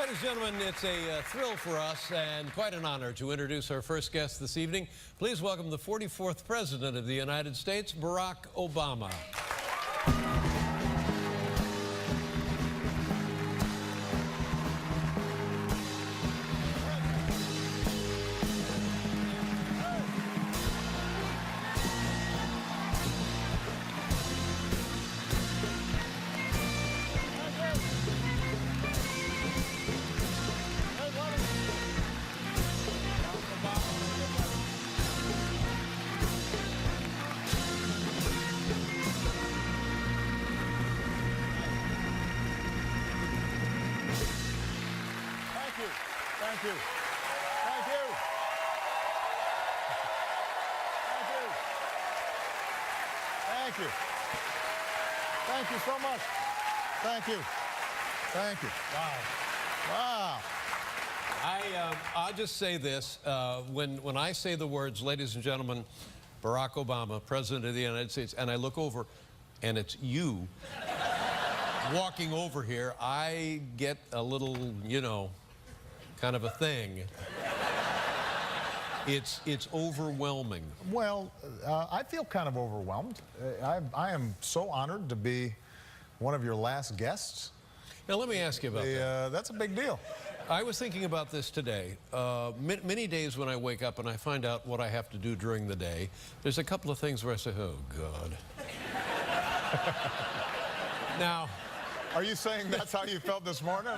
Ladies and gentlemen, it's a thrill for us and quite an honor to introduce our first guest this evening. Please welcome the 44th President of the United States, Barack Obama. Thank you. Thank you. Thank you. Thank you. Thank you so much. Thank you. Thank you. Wow. Wow. I'll just say this. When I say the words, ladies and gentlemen, Barack Obama, President of the United States, and I look over, and it's you walking over here, I get a little, kind of a thing. It's overwhelming. Well, I feel kind of overwhelmed. I am so honored to be one of your last guests. Now, let me ask you about that. That's a big deal. I was thinking about this today. Many days when I wake up and I find out what I have to do during the day, there's a couple of things where I say, oh, God. Now, are you saying that's how you felt this morning?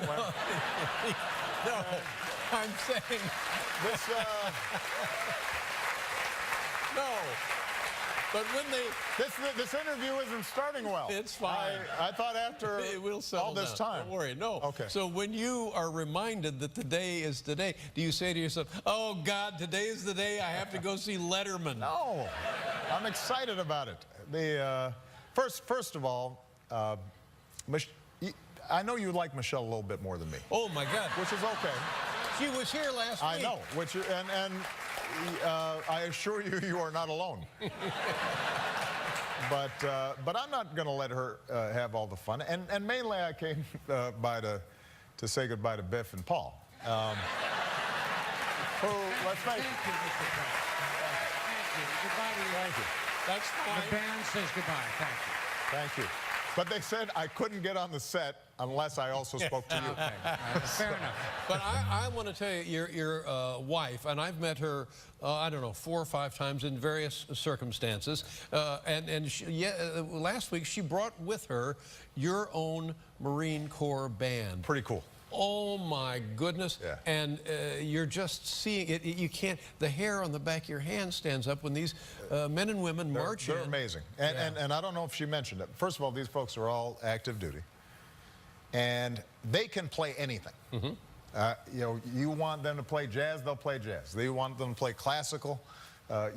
No, I'm saying this. No, but when this interview isn't starting well. It's fine. I thought after it will all this down. time. Don't worry. No. Okay. So when you are reminded that today is today, do you say to yourself, "Oh God, today is the day I have to go see Letterman"? No, I'm excited about it. First of all, I know you like Michelle a little bit more than me. Oh my God. Which is okay. She was here last week. I know. And I assure you, you are not alone. But I'm not going to let her have all the fun. And mainly, I came by to say goodbye to Biff and Paul. Who, let's face it. Thank you, Mr. President. Thank you. Goodbye to you. Thank you. That's fine. The band says goodbye. Thank you. Thank you. But they said I couldn't get on the set unless I also spoke to you. Okay. Fair enough. But I want to tell you, your wife, and I've met her, I don't know, 4 or 5 times in various circumstances. Last week she brought with her your own Marine Corps band. Pretty cool. Oh my goodness. Yeah. And you're just seeing it. You can't, the hair on the back of your hand stands up when these men and women march in. They're amazing. And I don't know if she mentioned it. First of all, these folks are all active duty. And they can play anything. Mm-hmm. You want them to play jazz, they'll play jazz. They want them to play classical.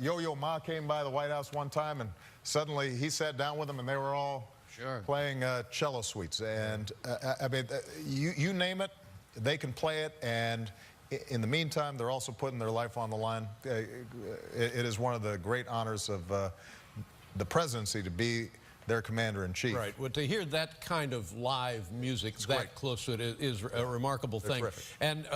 Yo-Yo Ma came by the White House one time, and suddenly he sat down with them, and they were all playing cello suites. And I mean, you name it, they can play it. And in the meantime, they're also putting their life on the line. It is one of the great honors of the presidency to be their commander-in-chief. Right. Well, to hear that kind of live music that close to it is a remarkable thing. Terrific. And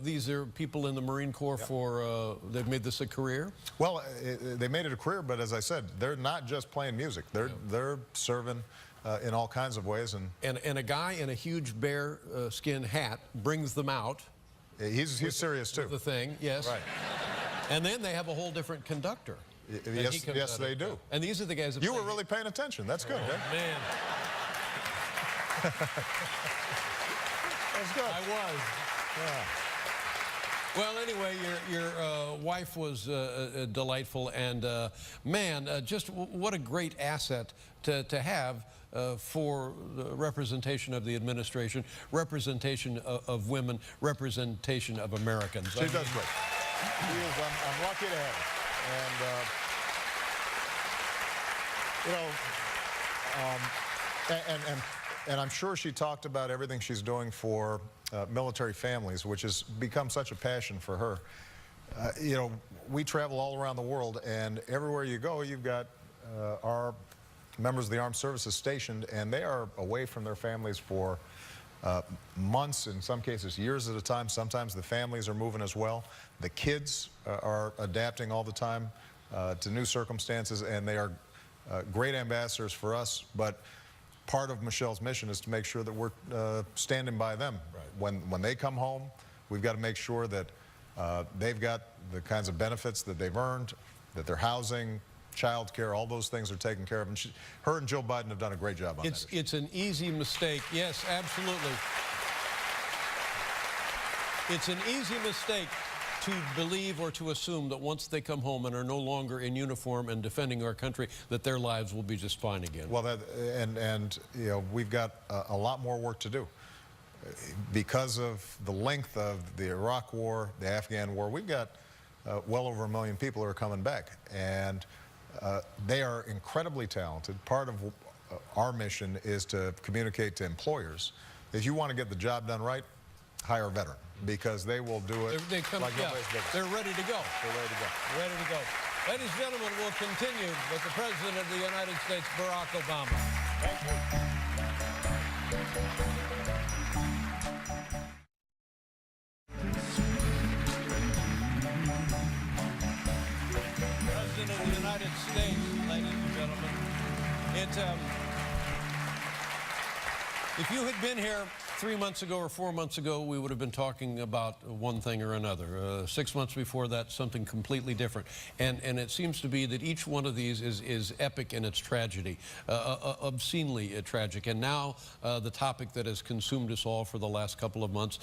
these are people in the Marine Corps for, they've made this a career? Well, they made it a career, but as I said, they're not just playing music. They're serving in all kinds of ways. And a guy in a huge bear skin hat brings them out. He's serious, too. The thing, yes. Right. And then they have a whole different conductor. Yes, they do. And these are the guys that You were really paying attention. That's good, eh? Man. That's good. I was. Yeah. Well, anyway, your wife was delightful, and man, just what a great asset to have for the representation of the administration, representation of women, representation of Americans. She does great. She is. I'm lucky to have her. And and I'm sure she talked about everything she's doing for military families, which has become such a passion for her. We travel all around the world, and everywhere you go, you've got our members of the armed services stationed, and they are away from their families for months, in some cases years at a time. Sometimes the families are moving as well. The kids are adapting all the time to new circumstances, and they are great ambassadors for us. But part of Michelle's mission is to make sure that we're standing by them. Right. When they come home, we've got to make sure that they've got the kinds of benefits that they've earned, that their housing, child care, all those things are taken care of. And her and Jill Biden have done a great job on that. It's an easy mistake. Yes, absolutely. It's an easy mistake to believe or to assume that once they come home and are no longer in uniform and defending our country, that their lives will be just fine again. Well, and you know, we've got a lot more work to do. Because of the length of the Iraq War, the Afghan War, we've got well over 1 million people who are coming back. And they are incredibly talented. Part of our mission is to communicate to employers. If you want to get the job done right, hire a veteran, because they will do it they come, like yeah, nobody's business. they're ready to go. They're ready to go. Ready to go. Ladies and gentlemen, we'll continue with the President of the United States, Barack Obama. Thank you. President of the United States, ladies and gentlemen. If you had been here 3 months ago or 4 months ago, we would have been talking about one thing or another. 6 months before that, something completely different. And it seems to be that each one of these is epic in its tragedy, obscenely tragic. And now the topic that has consumed us all for the last couple of months,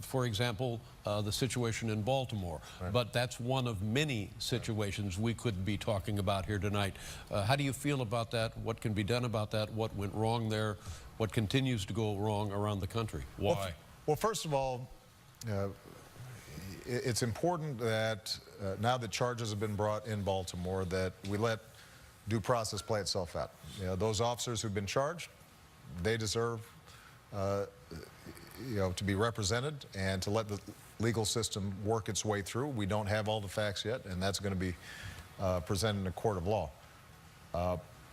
for example, the situation in Baltimore. Right. But that's one of many situations we could be talking about here tonight. How do you feel about that? What can be done about that? What went wrong there? What continues to go wrong around the country? Why? Well, first of all, it's important that now that charges have been brought in Baltimore, that we let due process play itself out. You know, those officers who've been charged, they deserve you know, to be represented and to let the legal system work its way through. We don't have all the facts yet, and that's going to be presented in a court of law.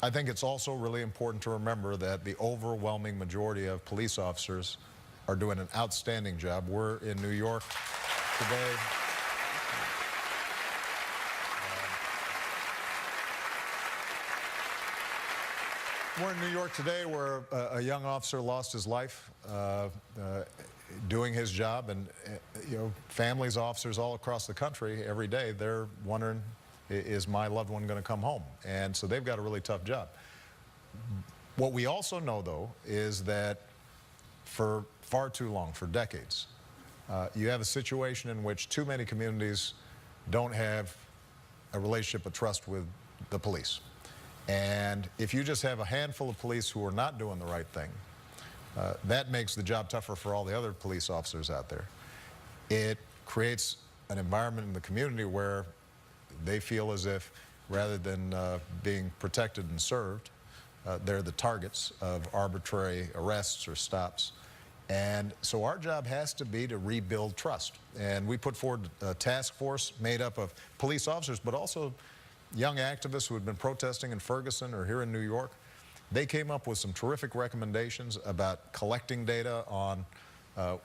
I think it's also really important to remember that the overwhelming majority of police officers are doing an outstanding job. We're in New York today. We're in New York today where a young officer lost his life doing his job, and you know, families, officers all across the country every day, they're wondering, is my loved one going to come home? And so they've got a really tough job. What we also know, though, is that for far too long, for decades, you have a situation in which too many communities don't have a relationship of trust with the police. And if you just have a handful of police who are not doing the right thing, that makes the job tougher for all the other police officers out there. It creates an environment in the community where they feel as if, rather than being protected and served, they're the targets of arbitrary arrests or stops. And so our job has to be to rebuild trust. And we put forward a task force made up of police officers, but also young activists who had been protesting in Ferguson or here in New York. They came up with some terrific recommendations about collecting data on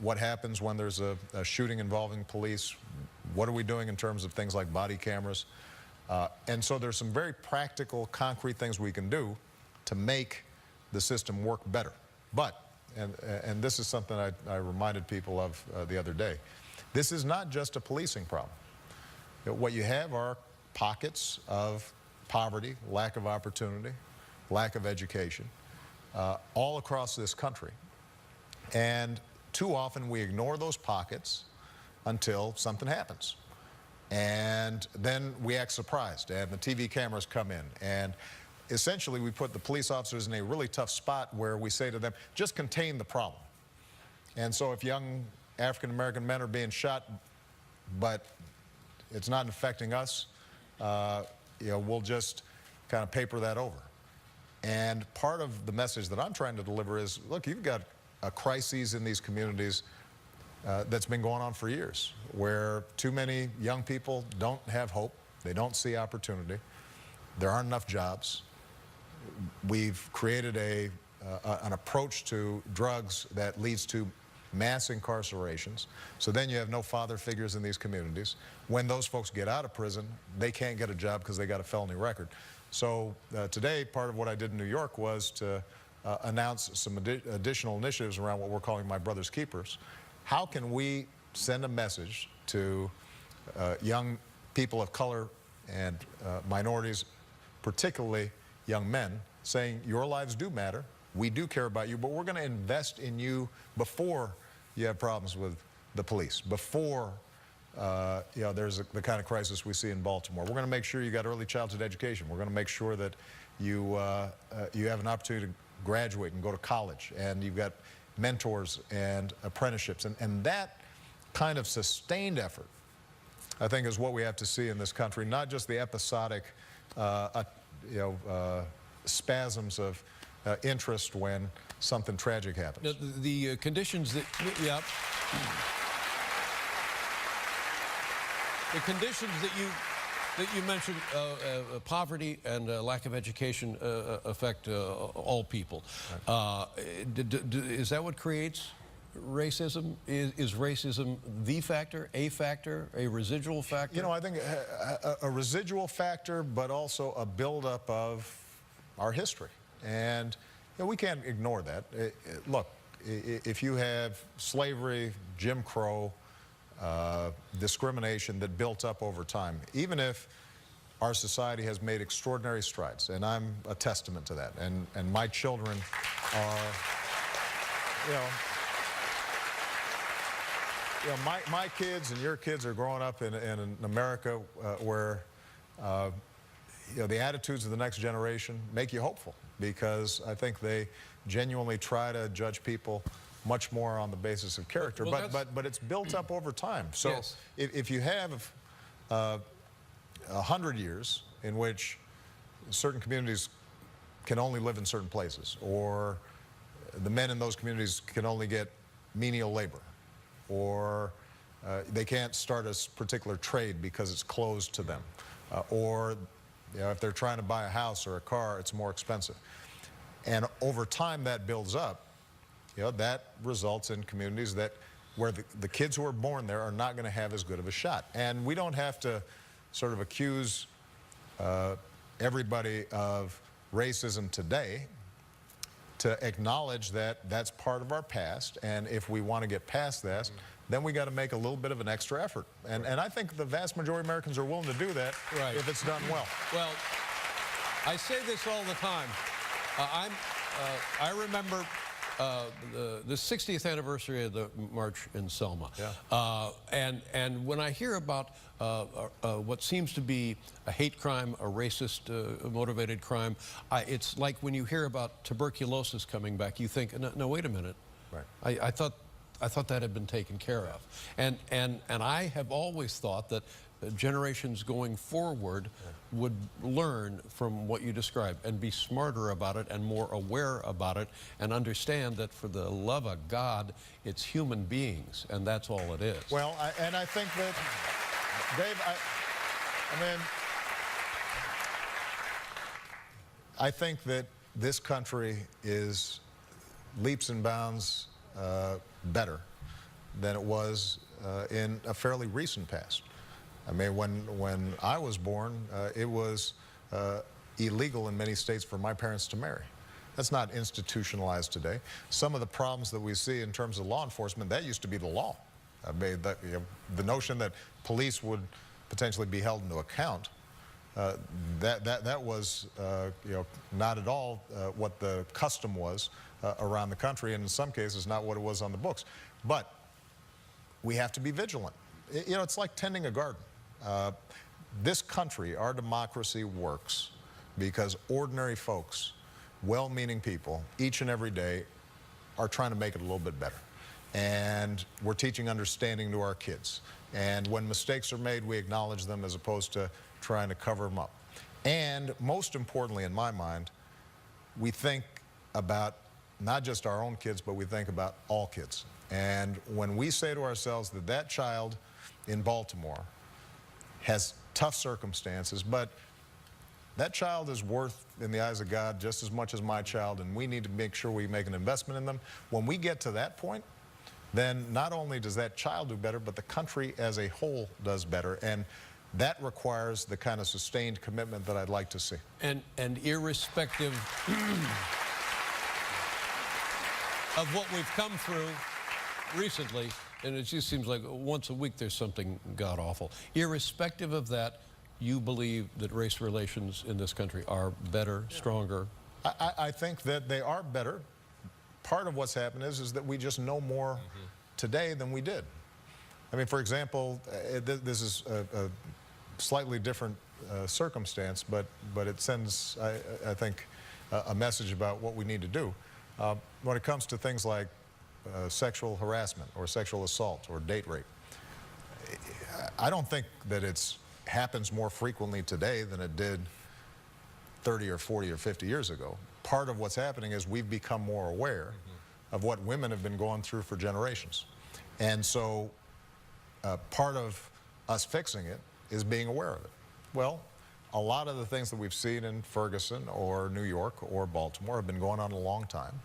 what happens when there's a shooting involving police. What are we doing in terms of things like body cameras? And so there's some very practical, concrete things we can do to make the system work better. But, and this is something I reminded people of the other day, this is not just a policing problem. What you have are pockets of poverty, lack of opportunity, lack of education, all across this country. And too often we ignore those pockets until something happens. And then we act surprised, and the TV cameras come in. And essentially we put the police officers in a really tough spot where we say to them, just contain the problem. And so if young African-American men are being shot, but it's not affecting us, you know, we'll just kind of paper that over. And part of the message that I'm trying to deliver is, look, you've got a crisis in these communities that's been going on for years, where too many young people don't have hope, they don't see opportunity, there aren't enough jobs. We've created a an approach to drugs that leads to mass incarcerations. So then you have no father figures in these communities. When those folks get out of prison, they can't get a job because they got a felony record. So today, part of what I did in New York was to announce some additional initiatives around what we're calling My Brother's Keepers. How can we send a message to young people of color and minorities, particularly young men, saying your lives do matter, we do care about you, but we're going to invest in you before you have problems with the police, before there's the kind of crisis we see in Baltimore. We're going to make sure you got early childhood education. We're going to make sure that you have an opportunity to graduate and go to college, and you've got mentors and apprenticeships, and that kind of sustained effort, I think, is what we have to see in this country, not just the episodic spasms of interest when something tragic happens. The conditions that, yeah. The conditions that you mentioned, poverty and lack of education affect all people. Right. Is that what creates racism? Is racism the factor, a residual factor? You know, I think a residual factor, but also a buildup of our history. And we can't ignore that. Look, if you have slavery, Jim Crow, discrimination that built up over time, even if our society has made extraordinary strides, and I'm a testament to that, and my children are, my kids and your kids are growing up in an America where the attitudes of the next generation make you hopeful, because I think they genuinely try to judge people much more on the basis of character, well, but it's built up over time. So yes. if you have 100 years in which certain communities can only live in certain places, or the men in those communities can only get menial labor, or they can't start a particular trade because it's closed to them, or if they're trying to buy a house or a car, it's more expensive. And over time that builds up, that results in communities where the kids who are born there are not going to have as good of a shot. And we don't have to sort of accuse everybody of racism today, to acknowledge that that's part of our past, and if we want to get past that, then we got to make a little bit of an extra effort. And I think the vast majority of Americans are willing to do that, right, if it's done well. Well, I say this all the time. I remember the 60th anniversary of the March in Selma. Yeah. And when I hear about what seems to be a hate crime, a racist motivated crime, it's like when you hear about tuberculosis coming back, you think, no, wait a minute. Right. I thought that had been taken care of. And I have always thought that generations going forward would learn from what you described and be smarter about it and more aware about it and understand that, for the love of God, it's human beings, and that's all it is. Well, and I think that, Dave, I think that this country is leaps and bounds better than it was in a fairly recent past. I mean, when I was born, it was illegal in many states for my parents to marry. That's not institutionalized today. Some of the problems that we see in terms of law enforcement, that used to be the law. I mean, the notion that police would potentially be held into account, that was not at all what the custom was around the country, and in some cases not what it was on the books. But we have to be vigilant. It's like tending a garden. This country, our democracy, works because ordinary folks, well-meaning people, each and every day are trying to make it a little bit better. And we're teaching understanding to our kids. And when mistakes are made, we acknowledge them as opposed to trying to cover them up. And most importantly, in my mind, we think about not just our own kids, but we think about all kids. And when we say to ourselves that that child in Baltimore has tough circumstances, but that child is worth, in the eyes of God, just as much as my child, and we need to make sure we make an investment in them. When we get to that point, then not only does that child do better, but the country as a whole does better. And that requires the kind of sustained commitment that I'd like to see. And irrespective of what we've come through recently, and it just seems like once a week there's something god-awful. Irrespective of that, you believe that race relations in this country are better, stronger? I think that they are better. Part of what's happened is that we just know more today than we did. I mean, for example, this is a slightly different circumstance, but it sends, I think, a message about what we need to do. When it comes to things like sexual harassment or sexual assault or date rape, I don't think that it happens more frequently today than it did 30 or 40 or 50 years ago. Part of what's happening is we've become more aware of what women have been going through for generations. And so part of us fixing it is being aware of it. Well, a lot of the things that we've seen in Ferguson or New York or Baltimore have been going on a long time.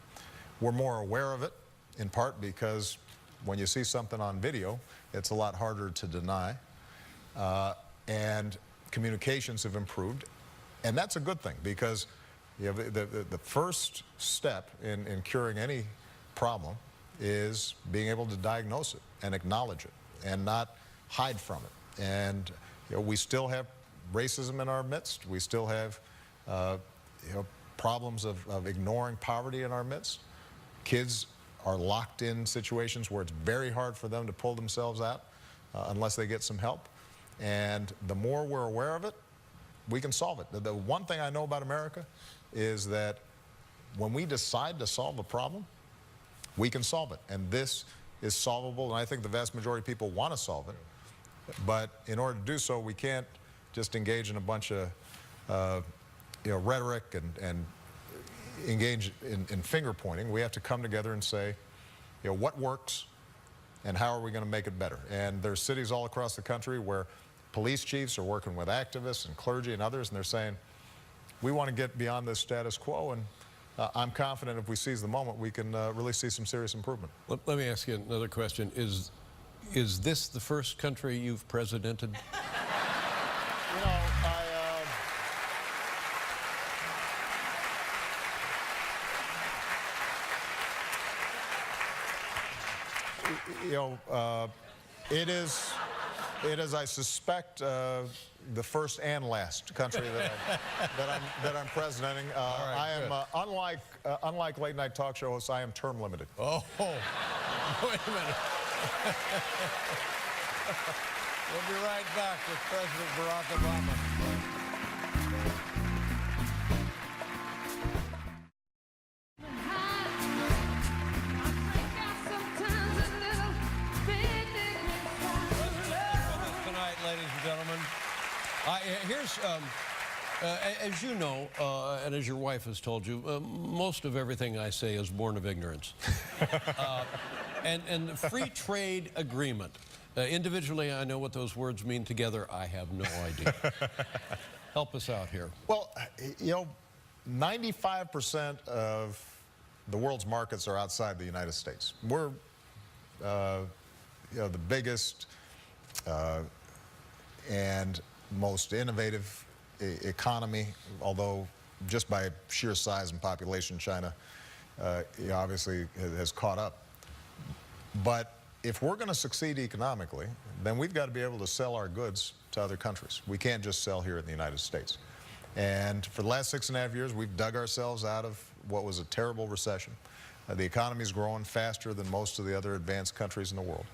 We're more aware of it, in part because when you see something on video, it's a lot harder to deny. And communications have improved. And that's a good thing, because the first step in curing any problem is being able to diagnose it and acknowledge it and not hide from it. And we still have racism in our midst. We still have problems of ignoring poverty in our midst. Kids are locked in situations where it's very hard for them to pull themselves out unless they get some help. And the more we're aware of it, we can solve it. The one thing I know about America is that when we decide to solve a problem, we can solve it. And this is solvable, and I think the vast majority of people want to solve it. But in order to do so, we can't just engage in a bunch of rhetoric and engage in finger pointing. We have to come together and say, what works and how are we going to make it better? And there's cities all across the country where police chiefs are working with activists and clergy and others, and they're saying, we want to get beyond this status quo, and I'm confident if we seize the moment, we can really see some serious improvement. Let me ask you another question. Is this the first country you've presidented? It is, I suspect, the first and last country that I'm presidenting. Right, I am, unlike late night talk show hosts, I am term limited. Oh, wait a minute. We'll be right back with President Barack Obama. As you know, and as your wife has told you, most of everything I say is born of ignorance. And the free trade agreement, individually I know what those words mean. Together I have no idea. Help us out here. Well, 95% of the world's markets are outside the United States. We're the biggest and most innovative economy, although just by sheer size and population, China obviously has caught up. But if we're going to succeed economically, then we've got to be able to sell our goods to other countries. We can't just sell here in the United States. And for the last 6.5 years, we've dug ourselves out of what was a terrible recession. The economy's growing faster than most of the other advanced countries in the world.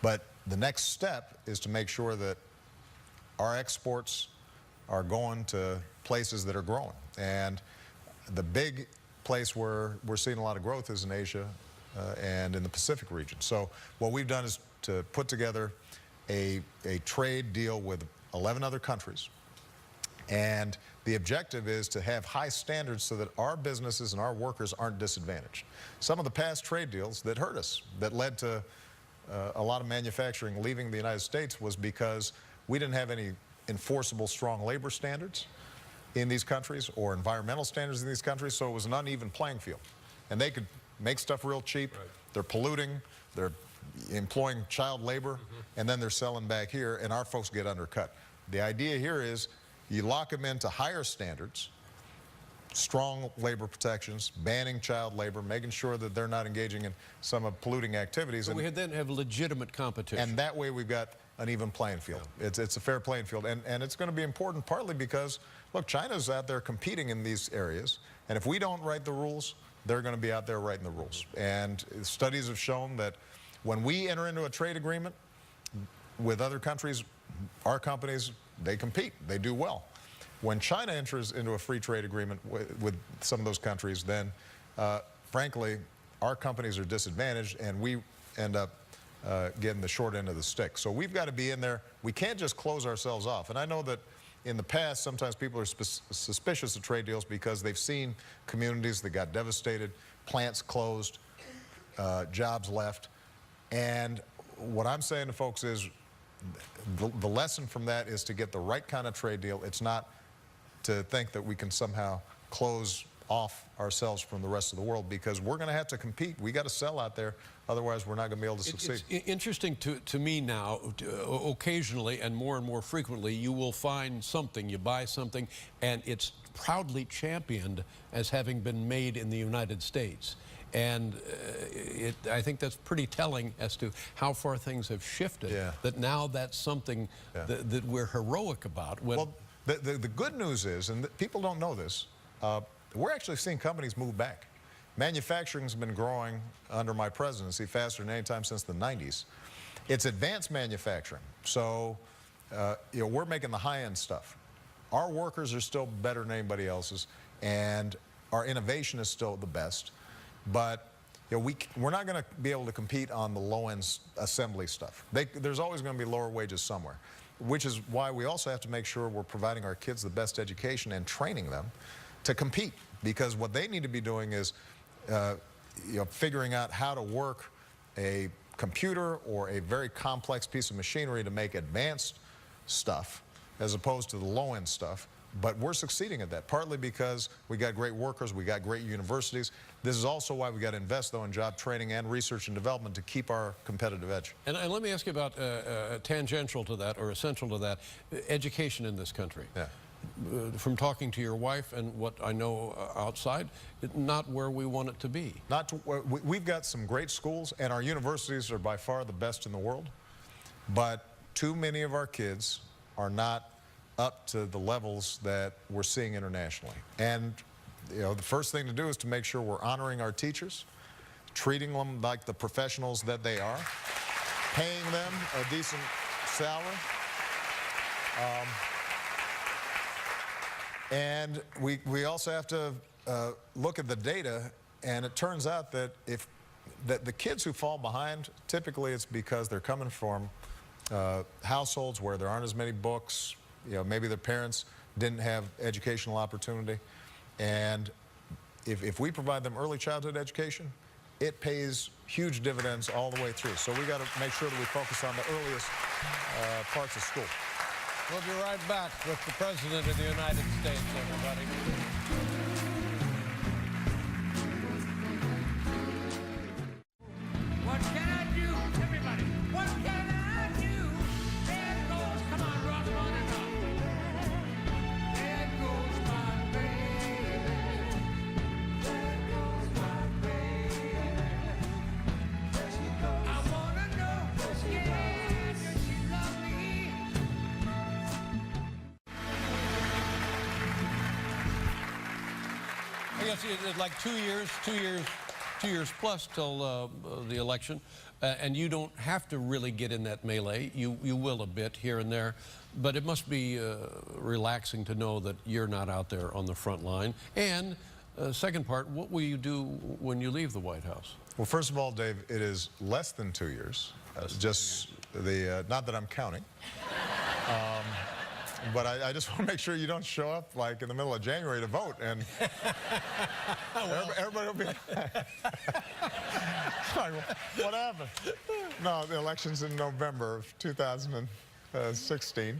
But the next step is to make sure that our exports are going to places that are growing. And the big place where we're seeing a lot of growth is in Asia and in the Pacific region. So what we've done is to put together a trade deal with 11 other countries. And the objective is to have high standards so that our businesses and our workers aren't disadvantaged. Some of the past trade deals that hurt us, that led to a lot of manufacturing leaving the United States, was because we didn't have any enforceable strong labor standards in these countries or environmental standards in these countries, so it was an uneven playing field. And they could make stuff real cheap. Right. They're polluting. They're employing child labor, and then they're selling back here, and our folks get undercut. The idea here is you lock them into higher standards, strong labor protections, banning child labor, making sure that they're not engaging in some of polluting activities. So we then have legitimate competition. And that way we've got an even playing field. Yeah. It's a fair playing field. And it's going to be important partly because, look, China's out there competing in these areas. And if we don't write the rules, they're going to be out there writing the rules. And studies have shown that when we enter into a trade agreement with other countries, our companies, they compete. They do well. When China enters into a free trade agreement with some of those countries, then, frankly, our companies are disadvantaged, and we end up getting the short end of the stick. So we've got to be in there. We can't just close ourselves off. And I know that in the past, sometimes people are suspicious of trade deals because they've seen communities that got devastated, plants closed, jobs left. And what I'm saying to folks is the lesson from that is to get the right kind of trade deal. It's not to think that we can somehow close off ourselves from the rest of the world, because we're going to have to compete. We got to sell out there, otherwise we're not going to be able to succeed. It's interesting to me now, occasionally and more frequently, you will find something, you buy something, and it's proudly championed as having been made in the United States. And I think that's pretty telling as to how far things have shifted, that now that's something that we're heroic about. Well, the good news is, and people don't know this, we're actually seeing companies move back. Manufacturing's been growing under my presidency faster than any time since the 90s. It's advanced manufacturing. So, you know, we're making the high-end stuff. Our workers are still better than anybody else's, and our innovation is still the best. But you know, we're not going to be able to compete on the low-end assembly stuff. There's always going to be lower wages somewhere, which is why we also have to make sure we're providing our kids the best education and training them to compete. Because what they need to be doing is you know, figuring out how to work a computer or a very complex piece of machinery to make advanced stuff as opposed to the low-end stuff. But we're succeeding at that, partly because we got great workers, we got great universities. This is also why we got to invest, though, in job training and research and development to keep our competitive edge. And let me ask you about tangential to that, or essential to that, education in this country. Yeah. From talking to your wife and what I know outside, not where we want it to be. Not to, we've got some great schools, and our universities are by far the best in the world. But too many of our kids are not up to the levels that we're seeing internationally. And you know, the first thing to do is to make sure we're honoring our teachers, treating them like the professionals that they are, paying them a decent salary. And we also have to look at the data, and it turns out that the kids who fall behind, typically it's because they're coming from households where there aren't as many books. You know, maybe their parents didn't have educational opportunity. And if we provide them early childhood education, it pays huge dividends all the way through. So we got to make sure that we focus on the earliest parts of school. We'll be right back with the President of the United States, everybody. What can I do? Everybody, what can I do? There it goes. Come on, rock, run it up. There goes my baby. There goes my baby. I wanna know, yeah, does she love me? I guess it's like 2 years plus till the election, and you don't have to really get in that melee. You will a bit here and there, but it must be relaxing to know that you're not out there on the front line. And second part, what will you do when you leave the White House? Well, first of all, Dave, it is less than 2 years. Just the not that I'm counting. But I just want to make sure you don't show up like in the middle of January to vote, and everybody will be like, what happened? No, the election's in November of 2015. 16. You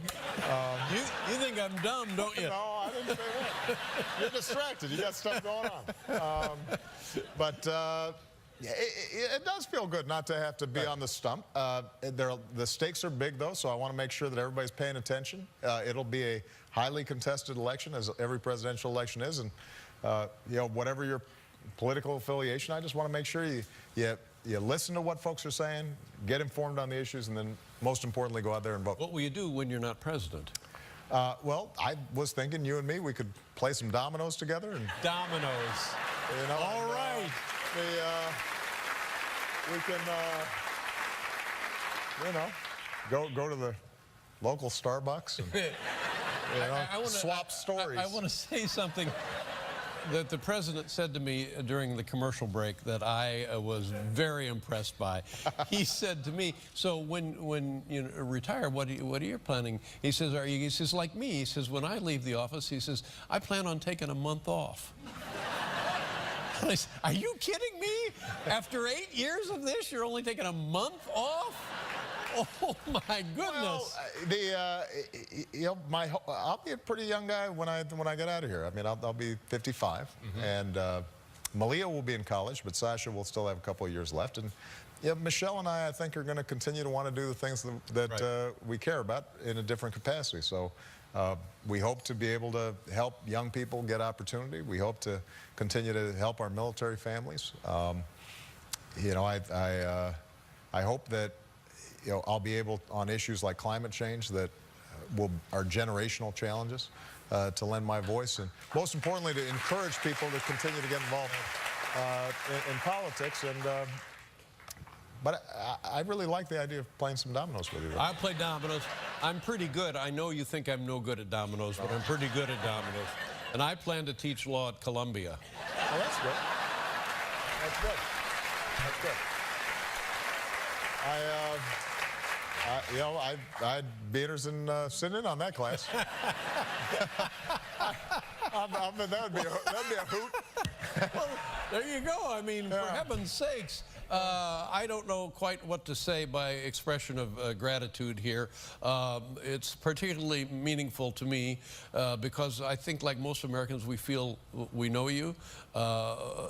think I'm dumb, don't you? No, I didn't say that. You're distracted. You got stuff going on. Yeah, it does feel good not to have to be on the stump. The stakes are big, though, so I want to make sure that everybody's paying attention. It'll be a highly contested election, as every presidential election is, and whatever your political affiliation, I just want to make sure you listen to what folks are saying, get informed on the issues, and then most importantly, go out there and vote. What will you do when you're not president? Well, I was thinking you and me, we could play some dominoes together. And, Dominoes. all right. We can, go to the local Starbucks and swap stories. I want to say something that the president said to me during the commercial break that I was very impressed by. He said to me, "So when you retire, what are you planning?" He says, He says, like me. He says, when I leave the office, he says, I plan on taking a month off. I said, are you kidding me? After 8 years of this, you're only taking a month off? Oh my goodness! Well, I'll be a pretty young guy when I get out of here. I mean, I'll be 55, and Malia will be in college, but Sasha will still have a couple of years left. And Michelle and I think, are going to continue to want to do the things that we care about in a different capacity. So we hope to be able to help young people get opportunity. We hope to continue to help our military families. I hope that I'll be able, on issues like climate change that are generational challenges, to lend my voice, and most importantly, to encourage people to continue to get involved in politics. And but I really like the idea of playing some dominoes with you. I'll play dominoes. I'm pretty good. I know you think I'm no good at dominoes, but I'm pretty good at dominoes. And I plan to teach law at Columbia. Oh, that's good. That's good. That's good. I'd be interested in sitting in on that class. That'd be a hoot. Well, there you go. I mean, for heaven's sakes. I don't know quite what to say by expression of gratitude here. It's particularly meaningful to me because I think, like most Americans, we feel we know you.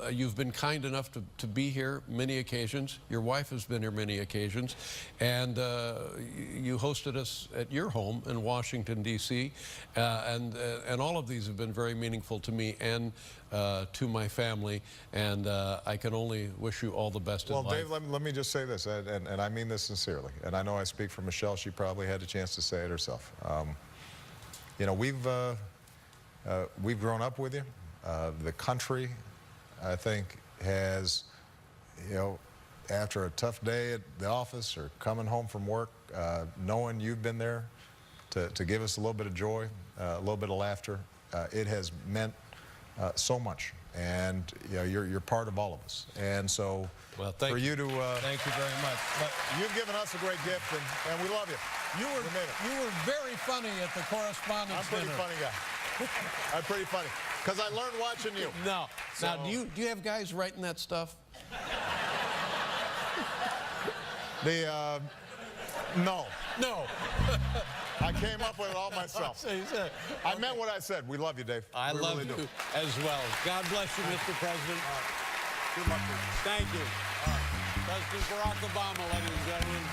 You've been kind enough to be here many occasions. Your wife has been here many occasions. And you hosted us at your home in Washington, D.C. And all of these have been very meaningful to me and to my family. And I can only wish you all the best in life. Well, Dave, let me just say this, and I mean this sincerely. And I know I speak for Michelle. She probably had a chance to say it herself. We've grown up with you. The country, I think, has, after a tough day at the office or coming home from work, knowing you've been there to give us a little bit of joy, a little bit of laughter, it has meant so much. And you're part of all of us. And so thank you very much. But you've given us a great gift, and we love you. You were very funny at the correspondence I'm a pretty dinner. funny guy. I'm pretty funny. Because I learned watching you. No. So, now, do you have guys writing that stuff? No. No. I came up with it all myself. I meant what I said. We love you, Dave. I love really you do. as well. God bless you, Mr. President. Thank you. President Barack Obama, ladies and gentlemen.